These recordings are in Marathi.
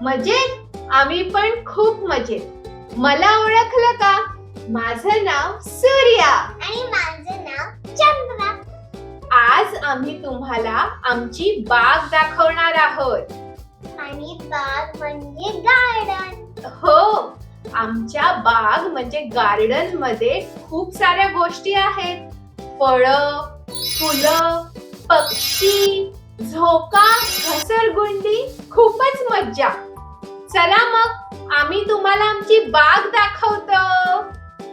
मजेत? आम्ही पण खूप मजेत. मला ओळखलं का? माझं नाव सूर्या आणि माझं नाव चंद्रा. आज आम्ही तुम्हाला आमची बाग दाखवणार आहोत. आणि बाग म्हणजे गार्डन. हो, आमच्या बाग म्हणजे गार्डन मध्ये खूप साऱ्या गोष्टी आहेत. फळं, फुलं, पक्षी, झोका, घसरगुंडी, खूपच मज्जा. चला मग आम्ही तुम्हाला आमची बाग दाखवतो.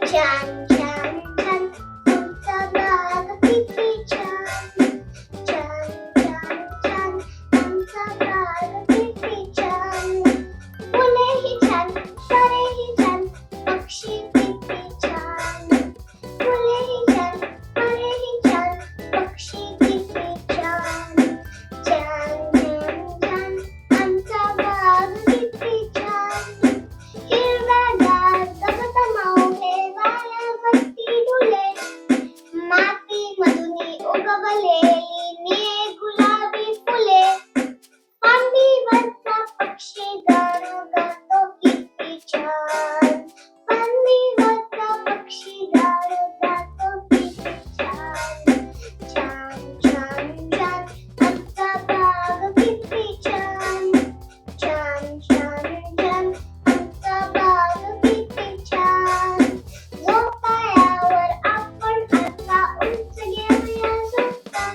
छान छान छान तुमचा बाग किती छान. छान छान छान तुमचा बाग किती छान. फुलेही छान, फळेही छान, पक्षी किती छान. फुलेही छान, फळेही छान, पक्षी किती छान. छान छान छान आमचा बाग किती छान. हिरवागार दमदमावले वाऱ्यावरती डुले. मातीमधून उगवलेली निळे गुलाबी फुले. फांदीवरचा पक्षी गाणं गातो किती छान. फांदीवरचा पक्षी गाणं गातो किती छान. छान छान छान आमचा बाग किती छान. छान छान छान आमचा बाग किती छान. झोपाळ्यावर आपण आता उंच घेऊया झोका.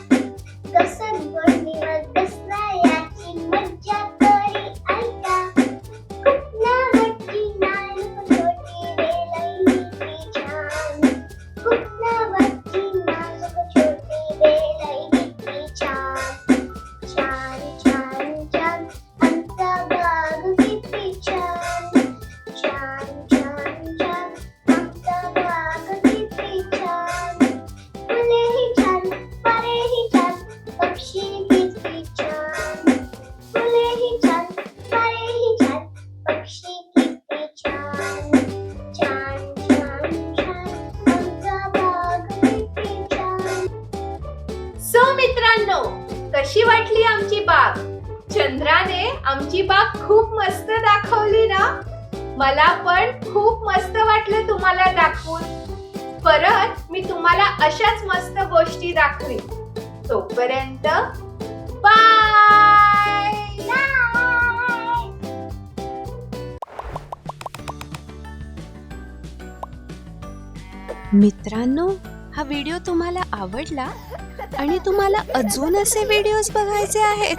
घसरगुंडीवर बसला याची मज्जा तरी ऐका. कुठल्यावरची नाजूक छोटी वेल किती छान. कुठल्यावरची नाजूक छोटी वेल किती छान. छान छान छान आमचा बाग किती छान. छान छान छान आमचा बाग किती छान. फुलेही छान, फळेही छान, पक्षी किती छान. फुलेही छान, फळेही छान, पक्षी किती छान. छान छान छान आमचा बाग किती छान. सो मित्रांनो, कशी वाटली आमची बाग? चंद्राने आमची बाग खूप मस्त दाखवली ना? मला पण खूप मस्त वाटलं तुम्हाला दाखवून. परत मी तुम्हाला अशाच मस्त गोष्टी दाखवीन. तोपर्यंत बाय. बाय. मित्रांनो, हा व्हिडिओ तुम्हाला आवडला आणि तुम्हाला अजून असे व्हिडिओज बघायचे आहेत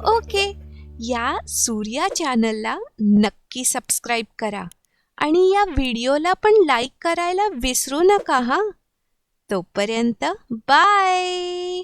ओके, या सूर्या चॅनलला नक्की सबस्क्राईब करा आणि या व्हिडिओला पण लाईक करायला विसरू नका हा. तोपर्यंत बाय.